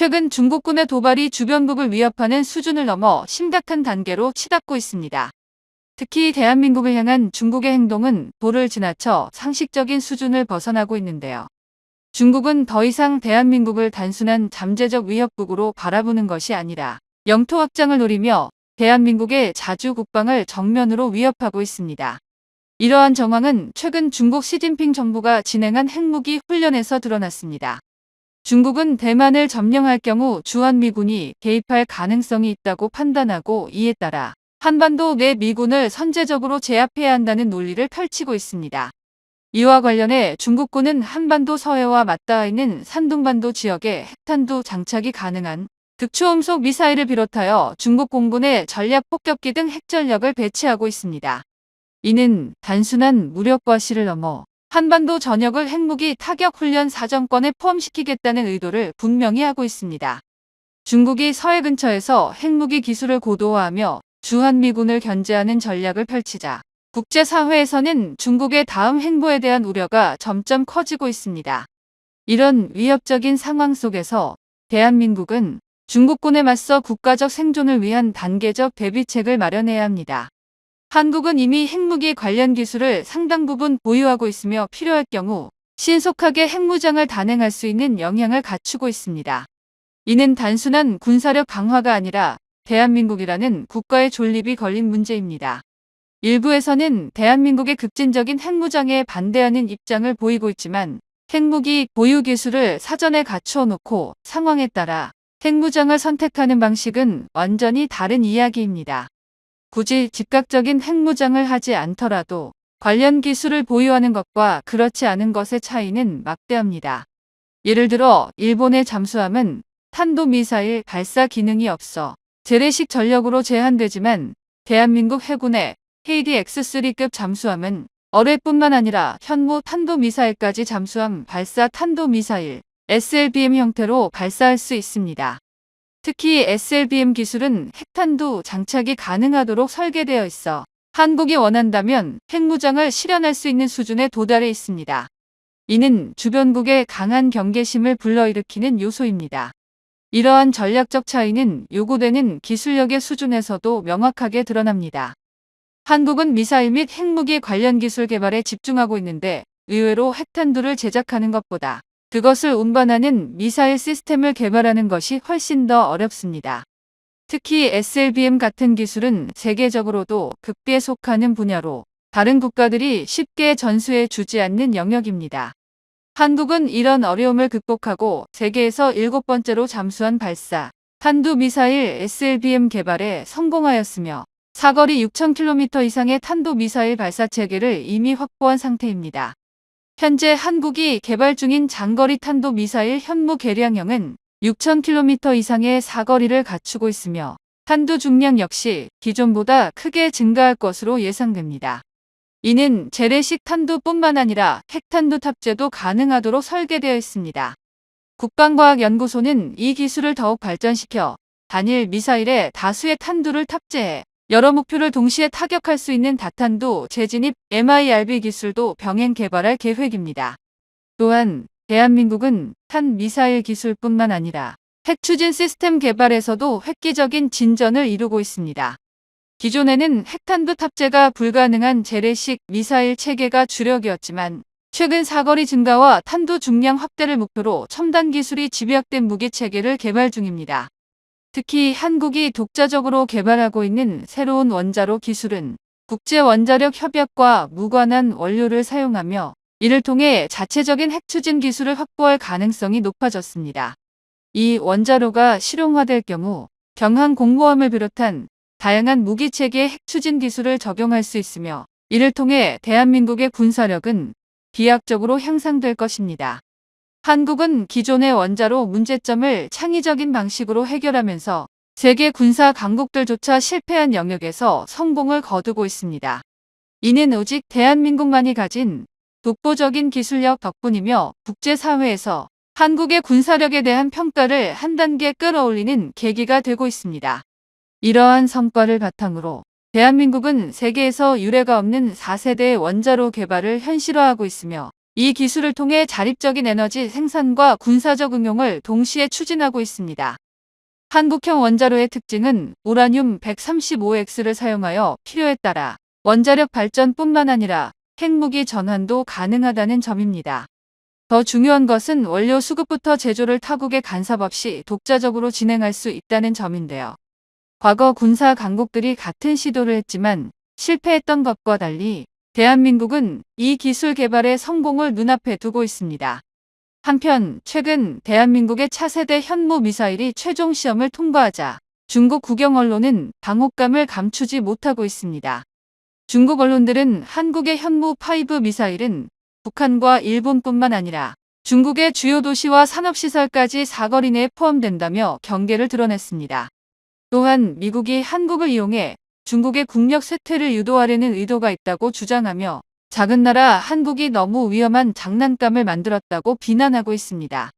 최근 중국군의 도발이 주변국을 위협하는 수준을 넘어 심각한 단계로 치닫고 있습니다. 특히 대한민국을 향한 중국의 행동은 도를 지나쳐 상식적인 수준을 벗어나고 있는데요. 중국은 더 이상 대한민국을 단순한 잠재적 위협국으로 바라보는 것이 아니라 영토 확장을 노리며 대한민국의 자주 국방을 정면으로 위협하고 있습니다. 이러한 정황은 최근 중국 시진핑 정부가 진행한 핵무기 훈련에서 드러났습니다. 중국은 대만을 점령할 경우 주한미군이 개입할 가능성이 있다고 판단하고 이에 따라 한반도 내 미군을 선제적으로 제압해야 한다는 논리를 펼치고 있습니다. 이와 관련해 중국군은 한반도 서해와 맞닿아 있는 산둥반도 지역에 핵탄두 장착이 가능한 극초음속 미사일을 비롯하여 중국 공군의 전략 폭격기 등 핵전력을 배치하고 있습니다. 이는 단순한 무력 과시를 넘어 한반도 전역을 핵무기 타격 훈련 사정권에 포함시키겠다는 의도를 분명히 하고 있습니다. 중국이 서해 근처에서 핵무기 기술을 고도화하며 주한미군을 견제하는 전략을 펼치자 국제사회에서는 중국의 다음 행보에 대한 우려가 점점 커지고 있습니다. 이런 위협적인 상황 속에서 대한민국은 중국군에 맞서 국가적 생존을 위한 단계적 대비책을 마련해야 합니다. 한국은 이미 핵무기 관련 기술을 상당 부분 보유하고 있으며 필요할 경우 신속하게 핵무장을 단행할 수 있는 역량을 갖추고 있습니다. 이는 단순한 군사력 강화가 아니라 대한민국이라는 국가의 존립이 걸린 문제입니다. 일부에서는 대한민국의 급진적인 핵무장에 반대하는 입장을 보이고 있지만 핵무기 보유 기술을 사전에 갖추어 놓고 상황에 따라 핵무장을 선택하는 방식은 완전히 다른 이야기입니다. 굳이 즉각적인 핵무장을 하지 않더라도 관련 기술을 보유하는 것과 그렇지 않은 것의 차이는 막대합니다. 예를 들어 일본의 잠수함은 탄도미사일 발사 기능이 없어 재래식 전력으로 제한되지만 대한민국 해군의 KD-X3급 잠수함은 어뢰뿐만 아니라 현무 탄도미사일까지 잠수함 발사 탄도미사일 SLBM 형태로 발사할 수 있습니다. 특히 SLBM 기술은 핵탄두 장착이 가능하도록 설계되어 있어 한국이 원한다면 핵무장을 실현할 수 있는 수준에 도달해 있습니다. 이는 주변국의 강한 경계심을 불러일으키는 요소입니다. 이러한 전략적 차이는 요구되는 기술력의 수준에서도 명확하게 드러납니다. 한국은 미사일 및 핵무기 관련 기술 개발에 집중하고 있는데 의외로 핵탄두를 제작하는 것보다 그것을 운반하는 미사일 시스템을 개발하는 것이 훨씬 더 어렵습니다. 특히 SLBM 같은 기술은 세계적으로도 극비에 속하는 분야로 다른 국가들이 쉽게 전수해 주지 않는 영역입니다. 한국은 이런 어려움을 극복하고 세계에서 7번째로 잠수함 발사, 탄도미사일 SLBM 개발에 성공하였으며 사거리 6,000km 이상의 탄도미사일 발사 체계를 이미 확보한 상태입니다. 현재 한국이 개발 중인 장거리 탄도미사일 현무 개량형은 6,000km 이상의 사거리를 갖추고 있으며 탄두 중량 역시 기존보다 크게 증가할 것으로 예상됩니다. 이는 재래식 탄두뿐만 아니라 핵탄두 탑재도 가능하도록 설계되어 있습니다. 국방과학연구소는 이 기술을 더욱 발전시켜 단일 미사일에 다수의 탄두를 탑재해 여러 목표를 동시에 타격할 수 있는 다탄두 재진입 MIRV 기술도 병행 개발할 계획입니다. 또한 대한민국은 탄 미사일 기술뿐만 아니라 핵 추진 시스템 개발에서도 획기적인 진전을 이루고 있습니다. 기존에는 핵탄두 탑재가 불가능한 재래식 미사일 체계가 주력이었지만 최근 사거리 증가와 탄두 중량 확대를 목표로 첨단 기술이 집약된 무기 체계를 개발 중입니다. 특히 한국이 독자적으로 개발하고 있는 새로운 원자로 기술은 국제원자력 협약과 무관한 원료를 사용하며 이를 통해 자체적인 핵 추진 기술을 확보할 가능성이 높아졌습니다. 이 원자로가 실용화될 경우 경항 공모함을 비롯한 다양한 무기체계의 핵 추진 기술을 적용할 수 있으며 이를 통해 대한민국의 군사력은 비약적으로 향상될 것입니다. 한국은 기존의 원자로 문제점을 창의적인 방식으로 해결하면서 세계 군사 강국들조차 실패한 영역에서 성공을 거두고 있습니다. 이는 오직 대한민국만이 가진 독보적인 기술력 덕분이며 국제사회에서 한국의 군사력에 대한 평가를 한 단계 끌어올리는 계기가 되고 있습니다. 이러한 성과를 바탕으로 대한민국은 세계에서 유례가 없는 4세대 원자로 개발을 현실화하고 있으며 이 기술을 통해 자립적인 에너지 생산과 군사적 응용을 동시에 추진하고 있습니다. 한국형 원자로의 특징은 우라늄 135X를 사용하여 필요에 따라 원자력 발전뿐만 아니라 핵무기 전환도 가능하다는 점입니다. 더 중요한 것은 원료 수급부터 제조를 타국의 간섭 없이 독자적으로 진행할 수 있다는 점인데요. 과거 군사 강국들이 같은 시도를 했지만 실패했던 것과 달리 대한민국은 이 기술 개발의 성공을 눈앞에 두고 있습니다. 한편 최근 대한민국의 차세대 현무 미사일이 최종 시험을 통과하자 중국 국영 언론은 당혹감을 감추지 못하고 있습니다. 중국 언론들은 한국의 현무5 미사일은 북한과 일본뿐만 아니라 중국의 주요 도시와 산업시설까지 사거리 내에 포함된다며 경계를 드러냈습니다. 또한 미국이 한국을 이용해 중국의 국력 쇠퇴를 유도하려는 의도가 있다고 주장하며 작은 나라 한국이 너무 위험한 장난감을 만들었다고 비난하고 있습니다.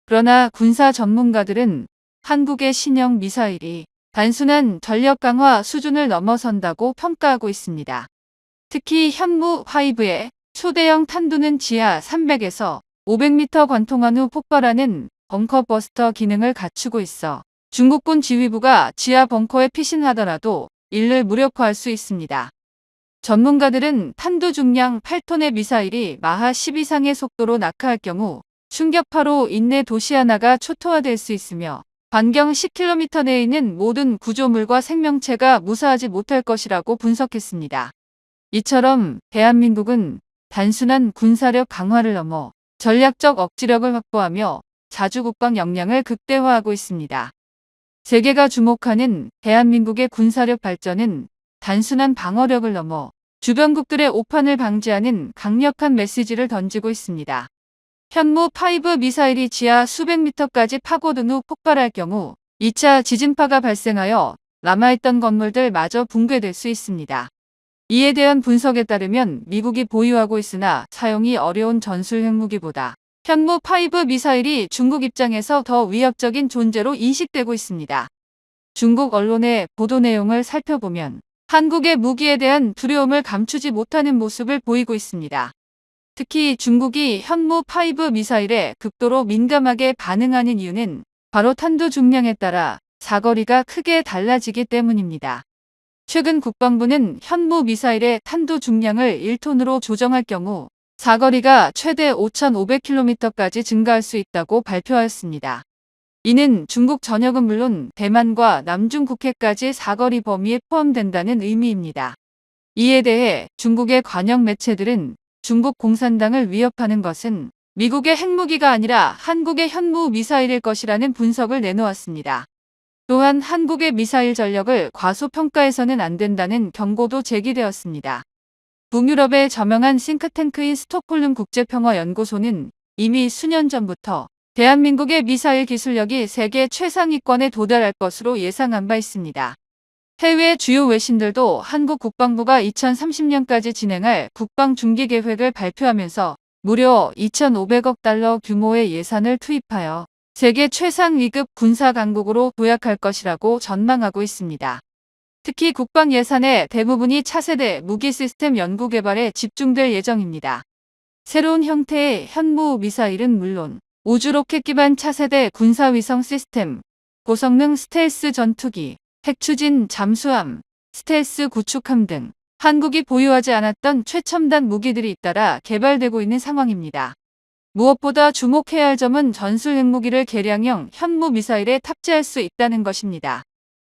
그러나 군사 전문가들은 한국의 신형 미사일이 단순한 전력 강화 수준을 넘어선다고 평가하고 있습니다. 특히 현무5의 초대형 탄두는 지하 300에서 500m 관통한 후 폭발하는 벙커 버스터 기능을 갖추고 있어 중국군 지휘부가 지하 벙커에 피신하더라도 이를 무력화할 수 있습니다. 전문가들은 탄두 중량 8톤의 미사일이 마하 10 이상의 속도로 낙하할 경우 충격파로 인내 도시 하나가 초토화될 수 있으며 반경 10km 내에 있는 모든 구조물과 생명체가 무사하지 못할 것이라고 분석했습니다. 이처럼 대한민국은 단순한 군사력 강화를 넘어 전략적 억지력을 확보하며 자주국방 역량을 극대화하고 있습니다. 세계가 주목하는 대한민국의 군사력 발전은 단순한 방어력을 넘어 주변국들의 오판을 방지하는 강력한 메시지를 던지고 있습니다. 현무5 미사일이 지하 수백 미터까지 파고든 후 폭발할 경우 2차 지진파가 발생하여 남아있던 건물들 마저 붕괴될 수 있습니다. 이에 대한 분석에 따르면 미국이 보유하고 있으나 사용이 어려운 전술 핵무기보다 현무5 미사일이 중국 입장에서 더 위협적인 존재로 인식되고 있습니다. 중국 언론의 보도 내용을 살펴보면 한국의 무기에 대한 두려움을 감추지 못하는 모습을 보이고 있습니다. 특히 중국이 현무5 미사일에 극도로 민감하게 반응하는 이유는 바로 탄두 중량에 따라 사거리가 크게 달라지기 때문입니다. 최근 국방부는 현무 미사일의 탄두 중량을 1톤으로 조정할 경우 사거리가 최대 5,500km까지 증가할 수 있다고 발표하였습니다. 이는 중국 전역은 물론 대만과 남중국해까지 사거리 범위에 포함된다는 의미입니다. 이에 대해 중국의 관영 매체들은 중국 공산당을 위협하는 것은 미국의 핵무기가 아니라 한국의 현무 미사일일 것이라는 분석을 내놓았습니다. 또한 한국의 미사일 전력을 과소평가해서는 안 된다는 경고도 제기되었습니다. 북유럽의 저명한 싱크탱크인 스톡홀름 국제평화연구소는 이미 수년 전부터 대한민국의 미사일 기술력이 세계 최상위권에 도달할 것으로 예상한 바 있습니다. 해외 주요 외신들도 한국 국방부가 2030년까지 진행할 국방 중기 계획을 발표하면서 무려 2,500억 달러 규모의 예산을 투입하여 세계 최상 위급 군사 강국으로 도약할 것이라고 전망하고 있습니다. 특히 국방 예산의 대부분이 차세대 무기 시스템 연구 개발에 집중될 예정입니다. 새로운 형태의 현무 미사일은 물론 우주 로켓 기반 차세대 군사위성 시스템, 고성능 스텔스 전투기, 핵추진 잠수함, 스텔스 구축함 등 한국이 보유하지 않았던 최첨단 무기들이 잇따라 개발되고 있는 상황입니다. 무엇보다 주목해야 할 점은 전술 핵무기를 개량형 현무 미사일에 탑재할 수 있다는 것입니다.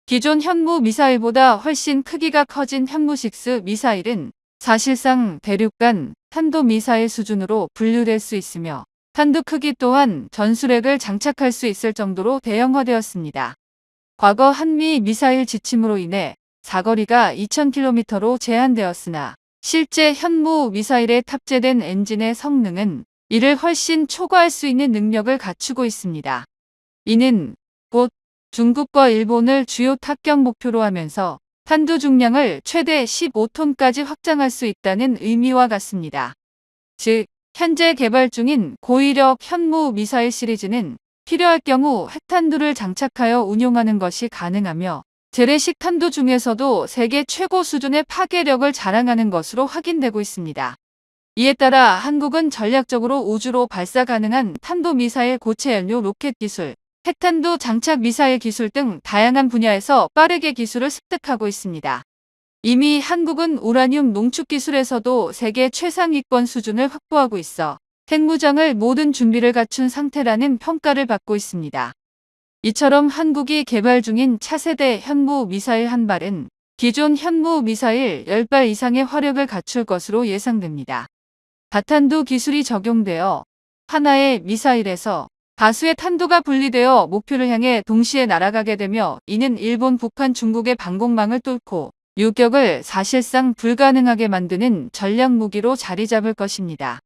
기존 현무 미사일보다 훨씬 크기가 커진 현무6 미사일은 사실상 대륙간 탄도미사일 수준으로 분류될 수 있으며 탄두 크기 또한 전술핵을 장착할 수 있을 정도로 대형화되었습니다. 과거 한미 미사일 지침으로 인해 사거리가 2,000km로 제한되었으나 실제 현무 미사일에 탑재된 엔진의 성능은 이를 훨씬 초과할 수 있는 능력을 갖추고 있습니다. 이는 곧 중국과 일본을 주요 타격 목표로 하면서 탄두 중량을 최대 15톤까지 확장할 수 있다는 의미와 같습니다. 즉, 현재 개발 중인 고위력 현무 미사일 시리즈는 필요할 경우 핵탄두를 장착하여 운용하는 것이 가능하며 재래식 탄두 중에서도 세계 최고 수준의 파괴력을 자랑하는 것으로 확인되고 있습니다. 이에 따라 한국은 전략적으로 우주로 발사 가능한 탄도미사일 고체 연료 로켓 기술, 핵탄두 장착 미사일 기술 등 다양한 분야에서 빠르게 기술을 습득하고 있습니다. 이미 한국은 우라늄 농축 기술에서도 세계 최상위권 수준을 확보하고 있어 핵무장을 모든 준비를 갖춘 상태라는 평가를 받고 있습니다. 이처럼 한국이 개발 중인 차세대 현무 미사일 한 발은 기존 현무 미사일 10발 이상의 화력을 갖출 것으로 예상됩니다. 다탄두 기술이 적용되어 하나의 미사일에서 다수의 탄두가 분리되어 목표를 향해 동시에 날아가게 되며 이는 일본, 북한, 중국의 방공망을 뚫고 요격을 사실상 불가능하게 만드는 전략 무기로 자리 잡을 것입니다.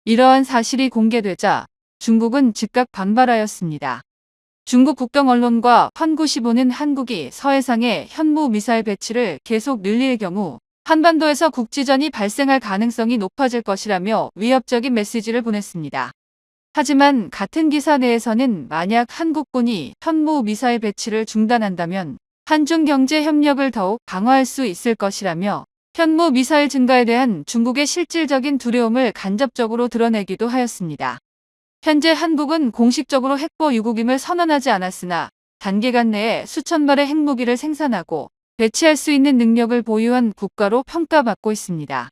이러한 사실이 공개되자 중국은 즉각 반발하였습니다. 중국 국경 언론과 환구시보는 한국이 서해상에 현무 미사일 배치를 계속 늘릴 경우 한반도에서 국지전이 발생할 가능성이 높아질 것이라며 위협적인 메시지를 보냈습니다. 하지만 같은 기사 내에서는 만약 한국군이 현무 미사일 배치를 중단한다면 한중 경제 협력을 더욱 강화할 수 있을 것이라며 현무 미사일 증가에 대한 중국의 실질적인 두려움을 간접적으로 드러내기도 하였습니다. 현재 한국은 공식적으로 핵보 유국임을 선언하지 않았으나 단기간 내에 수천 발의 핵무기를 생산하고 배치할 수 있는 능력을 보유한 국가로 평가받고 있습니다.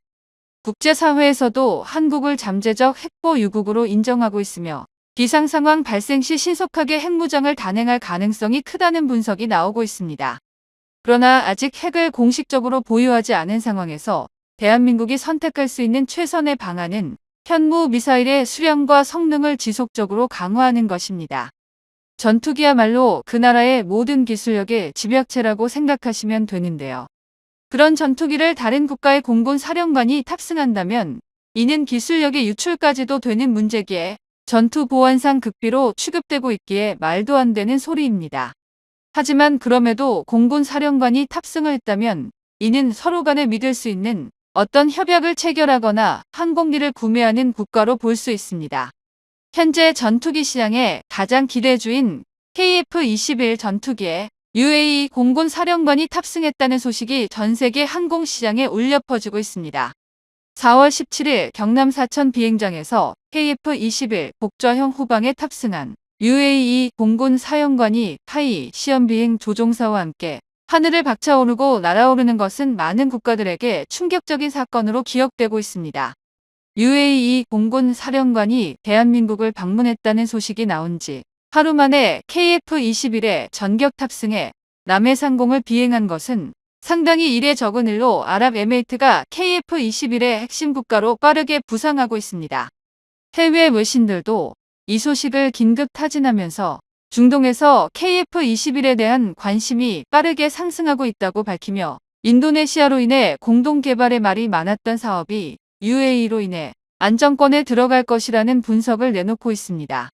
국제사회에서도 한국을 잠재적 핵보 유국으로 인정하고 있으며 비상상황 발생 시 신속하게 핵무장을 단행할 가능성이 크다는 분석이 나오고 있습니다. 그러나 아직 핵을 공식적으로 보유하지 않은 상황에서 대한민국이 선택할 수 있는 최선의 방안은 현무 미사일의 수량과 성능을 지속적으로 강화하는 것입니다. 전투기야말로 그 나라의 모든 기술력의 집약체라고 생각하시면 되는데요. 그런 전투기를 다른 국가의 공군 사령관이 탑승한다면 이는 기술력의 유출까지도 되는 문제기에 전투 보안상 극비로 취급되고 있기에 말도 안 되는 소리입니다. 하지만 그럼에도 공군 사령관이 탑승을 했다면 이는 서로 간에 믿을 수 있는 어떤 협약을 체결하거나 항공기를 구매하는 국가로 볼 수 있습니다. 현재 전투기 시장의 가장 기대주인 KF-21 전투기에 UAE 공군 사령관이 탑승했다는 소식이 전 세계 항공시장에 울려 퍼지고 있습니다. 4월 17일 경남 사천 비행장에서 KF-21 복좌형 후방에 탑승한 UAE 공군 사령관이 파이 시험비행 조종사와 함께 하늘을 박차오르고 날아오르는 것은 많은 국가들에게 충격적인 사건으로 기억되고 있습니다. UAE 공군 사령관이 대한민국을 방문했다는 소식이 나온 지 하루 만에 KF-21에 전격 탑승해 남해상공을 비행한 것은 상당히 이례적은 일로 아랍에미리트가 KF-21의 핵심 국가로 빠르게 부상하고 있습니다. 해외 외신들도 이 소식을 긴급 타진하면서 중동에서 KF-21에 대한 관심이 빠르게 상승하고 있다고 밝히며 인도네시아로 인해 공동 개발의 말이 많았던 사업이 UAE로 인해 안정권에 들어갈 것이라는 분석을 내놓고 있습니다.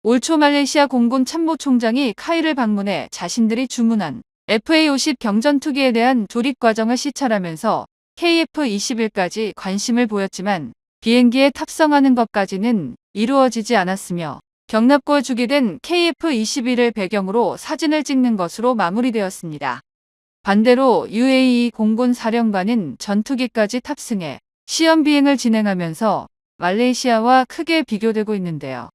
올 초 말레이시아 공군 참모총장이 카이를 방문해 자신들이 주문한 FA-50 경전투기에 대한 조립 과정을 시찰하면서 KF-21까지 관심을 보였지만 비행기에 탑승하는 것까지는 이루어지지 않았으며 경납고에 주기된 KF-21을 배경으로 사진을 찍는 것으로 마무리되었습니다. 반대로 UAE 공군 사령관은 전투기까지 탑승해 시험 비행을 진행하면서 말레이시아와 크게 비교되고 있는데요.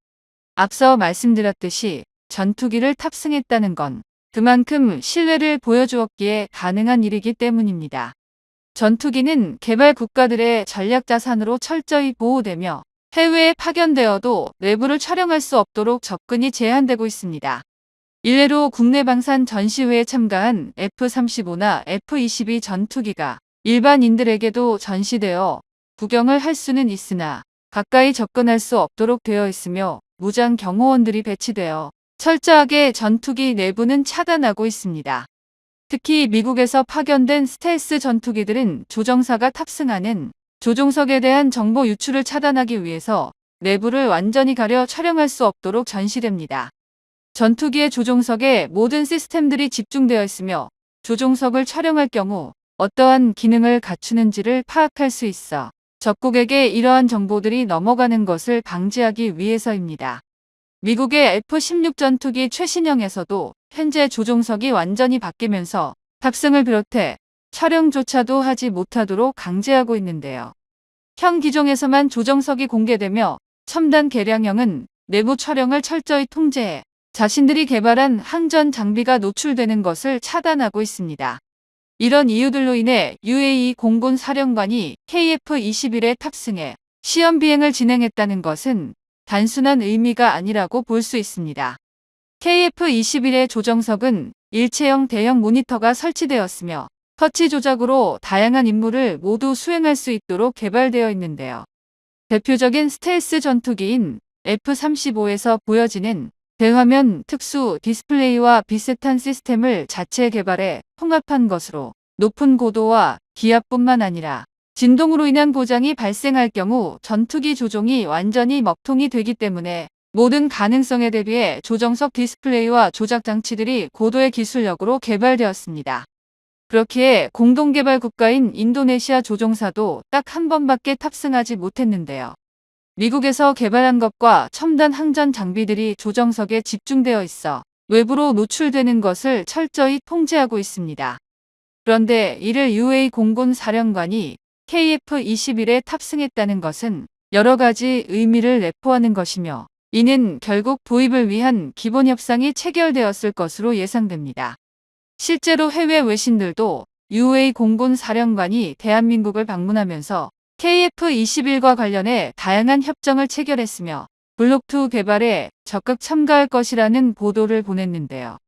앞서 말씀드렸듯이 전투기를 탑승했다는 건 그만큼 신뢰를 보여주었기에 가능한 일이기 때문입니다. 전투기는 개발 국가들의 전략 자산으로 철저히 보호되며 해외에 파견되어도 내부를 촬영할 수 없도록 접근이 제한되고 있습니다. 일례로 국내 방산 전시회에 참가한 F-35나 F-22 전투기가 일반인들에게도 전시되어 구경을 할 수는 있으나 가까이 접근할 수 없도록 되어 있으며 무장 경호원들이 배치되어 철저하게 전투기 내부는 차단하고 있습니다. 특히 미국에서 파견된 스텔스 전투기들은 조종사가 탑승하는 조종석에 대한 정보 유출을 차단하기 위해서 내부를 완전히 가려 촬영할 수 없도록 전시됩니다. 전투기의 조종석에 모든 시스템들이 집중되어 있으며 조종석을 촬영할 경우 어떠한 기능을 갖추는지를 파악할 수 있어 적국에게 이러한 정보들이 넘어가는 것을 방지하기 위해서입니다. 미국의 F-16 전투기 최신형에서도 현재 조종석이 완전히 바뀌면서 탑승을 비롯해 촬영조차도 하지 못하도록 강제하고 있는데요. 형 기종에서만 조정석이 공개되며 첨단 개량형은 내부 촬영을 철저히 통제해 자신들이 개발한 항전 장비가 노출되는 것을 차단하고 있습니다. 이런 이유들로 인해 UAE 공군 사령관이 KF-21에 탑승해 시험 비행을 진행했다는 것은 단순한 의미가 아니라고 볼 수 있습니다. KF-21의 조정석은 일체형 대형 모니터가 설치되었으며 터치 조작으로 다양한 임무를 모두 수행할 수 있도록 개발되어 있는데요. 대표적인 스텔스 전투기인 F-35에서 보여지는 대화면 특수 디스플레이와 비슷한 시스템을 자체 개발해 통합한 것으로 높은 고도와 기압뿐만 아니라 진동으로 인한 고장이 발생할 경우 전투기 조종이 완전히 먹통이 되기 때문에 모든 가능성에 대비해 조정석 디스플레이와 조작 장치들이 고도의 기술력으로 개발되었습니다. 그렇기에 공동개발 국가인 인도네시아 조종사도 딱 한 번밖에 탑승하지 못했는데요. 미국에서 개발한 것과 첨단 항전 장비들이 조정석에 집중되어 있어 외부로 노출되는 것을 철저히 통제하고 있습니다. 그런데 이를 UAE 공군 사령관이 KF-21에 탑승했다는 것은 여러 가지 의미를 내포하는 것이며 이는 결국 도입을 위한 기본 협상이 체결되었을 것으로 예상됩니다. 실제로 해외 외신들도 UAE 공군 사령관이 대한민국을 방문하면서 KF-21과 관련해 다양한 협정을 체결했으며 블록2 개발에 적극 참가할 것이라는 보도를 보냈는데요.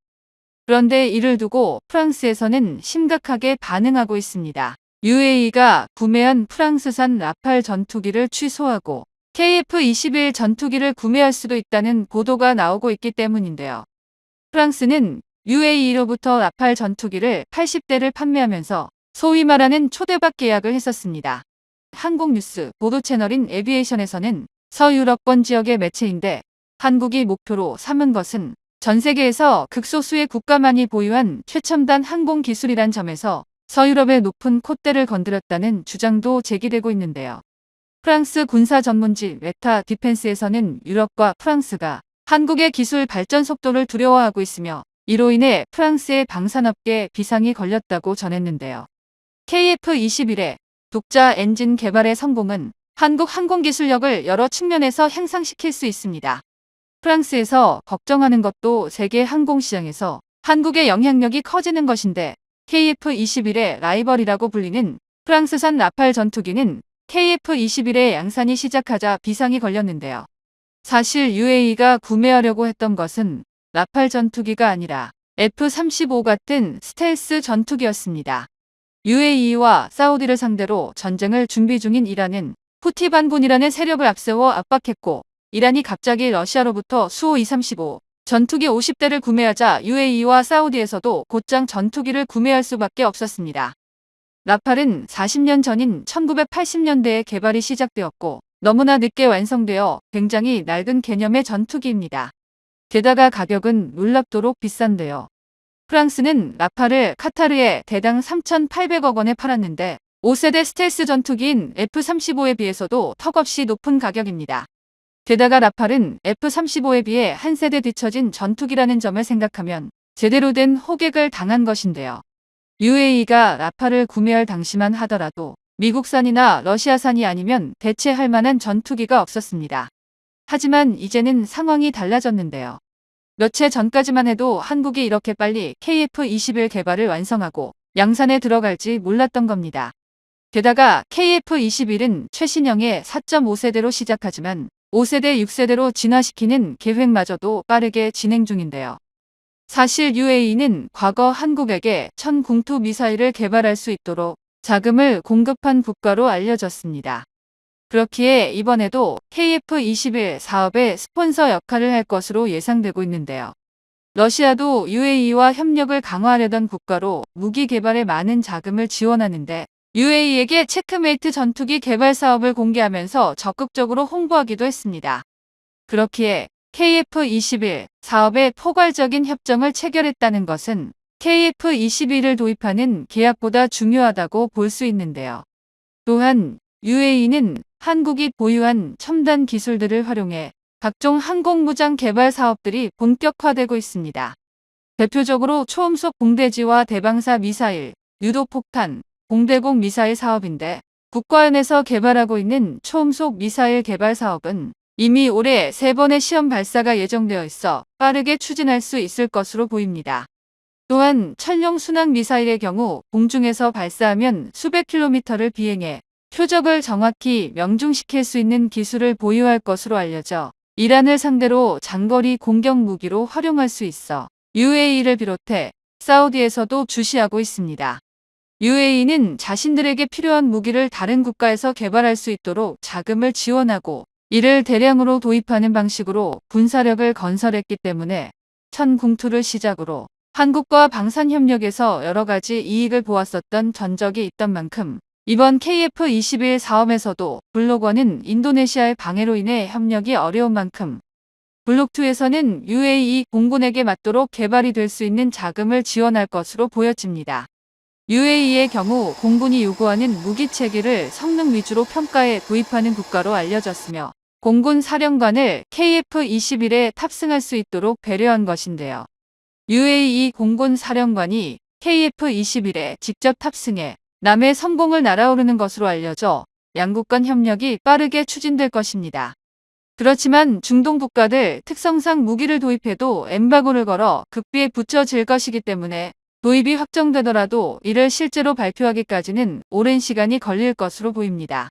그런데 이를 두고 프랑스에서는 심각하게 반응하고 있습니다. UAE가 구매한 프랑스산 라팔 전투기를 취소하고 KF-21 전투기를 구매할 수도 있다는 보도가 나오고 있기 때문인데요. 프랑스는 UAE로부터 라팔 전투기를 80대를 판매하면서 소위 말하는 초대박 계약을 했었습니다. 한국 뉴스 보도 채널인 에비에이션에서는 서유럽권 지역의 매체인데 한국이 목표로 삼은 것은 전 세계에서 극소수의 국가만이 보유한 최첨단 항공 기술이란 점에서 서유럽의 높은 콧대를 건드렸다는 주장도 제기되고 있는데요. 프랑스 군사 전문지 메타 디펜스에서는 유럽과 프랑스가 한국의 기술 발전 속도를 두려워하고 있으며 이로 인해 프랑스의 방산업계에 비상이 걸렸다고 전했는데요. KF-21의 독자 엔진 개발의 성공은 한국 항공기술력을 여러 측면에서 향상시킬 수 있습니다. 프랑스에서 걱정하는 것도 세계 항공시장에서 한국의 영향력이 커지는 것인데 KF-21의 라이벌이라고 불리는 프랑스산 라팔 전투기는 KF-21의 양산이 시작하자 비상이 걸렸는데요. 사실 UAE가 구매하려고 했던 것은 라팔 전투기가 아니라 F-35 같은 스텔스 전투기였습니다. UAE와 사우디를 상대로 전쟁을 준비 중인 이란은 후티 반군이라는 세력을 앞세워 압박했고 이란이 갑자기 러시아로부터 수호 235 전투기 50대를 구매하자 UAE와 사우디에서도 곧장 전투기를 구매할 수밖에 없었습니다. 라팔은 40년 전인 1980년대에 개발이 시작되었고 너무나 늦게 완성되어 굉장히 낡은 개념의 전투기입니다. 게다가 가격은 놀랍도록 비싼데요. 프랑스는 라팔을 카타르에 대당 3,800억 원에 팔았는데 5세대 스텔스 전투기인 F-35에 비해서도 턱없이 높은 가격입니다. 게다가 라팔은 F-35에 비해 한 세대 뒤처진 전투기라는 점을 생각하면 제대로 된 호객을 당한 것인데요. UAE가 라팔을 구매할 당시만 하더라도 미국산이나 러시아산이 아니면 대체할 만한 전투기가 없었습니다. 하지만 이제는 상황이 달라졌는데요. 며칠 전까지만 해도 한국이 이렇게 빨리 KF-21 개발을 완성하고 양산에 들어갈지 몰랐던 겁니다. 게다가 KF-21은 최신형의 4.5세대로 시작하지만 5세대, 6세대로 진화시키는 계획마저도 빠르게 진행 중인데요. 사실 UAE는 과거 한국에게 천궁투 미사일을 개발할 수 있도록 자금을 공급한 국가로 알려졌습니다. 그렇기에 이번에도 KF-21 사업의 스폰서 역할을 할 것으로 예상되고 있는데요. 러시아도 UAE와 협력을 강화하려던 국가로 무기 개발에 많은 자금을 지원하는데 UAE에게 체크메이트 전투기 개발 사업을 공개하면서 적극적으로 홍보하기도 했습니다. 그렇기에 KF-21 사업에 포괄적인 협정을 체결했다는 것은 KF-21을 도입하는 계약보다 중요하다고 볼 수 있는데요. 또한 UAE는 한국이 보유한 첨단 기술들을 활용해 각종 항공무장 개발 사업들이 본격화되고 있습니다. 대표적으로 초음속 공대지와 대방사 미사일, 유도폭탄, 공대공 미사일 사업인데 국과연에서 개발하고 있는 초음속 미사일 개발 사업은 이미 올해 3번의 시험 발사가 예정되어 있어 빠르게 추진할 수 있을 것으로 보입니다. 또한 천령 순항 미사일의 경우 공중에서 발사하면 수백 킬로미터를 비행해 표적을 정확히 명중시킬 수 있는 기술을 보유할 것으로 알려져 이란을 상대로 장거리 공격 무기로 활용할 수 있어 UAE를 비롯해 사우디에서도 주시하고 있습니다. UAE는 자신들에게 필요한 무기를 다른 국가에서 개발할 수 있도록 자금을 지원하고 이를 대량으로 도입하는 방식으로 군사력을 건설했기 때문에 천궁투를 시작으로 한국과 방산협력에서 여러 가지 이익을 보았었던 전적이 있던 만큼 이번 KF-21 사업에서도 블록1은 인도네시아의 방해로 인해 협력이 어려운 만큼 블록2에서는 UAE 공군에게 맞도록 개발이 될 수 있는 자금을 지원할 것으로 보여집니다. UAE의 경우 공군이 요구하는 무기 체계를 성능 위주로 평가해 도입하는 국가로 알려졌으며 공군 사령관을 KF-21에 탑승할 수 있도록 배려한 것인데요. UAE 공군 사령관이 KF-21에 직접 탑승해 남의 성공을 날아오르는 것으로 알려져 양국 간 협력이 빠르게 추진될 것입니다. 그렇지만 중동 국가들 특성상 무기를 도입해도 엠바고를 걸어 극비에 붙여질 것이기 때문에 도입이 확정되더라도 이를 실제로 발표하기까지는 오랜 시간이 걸릴 것으로 보입니다.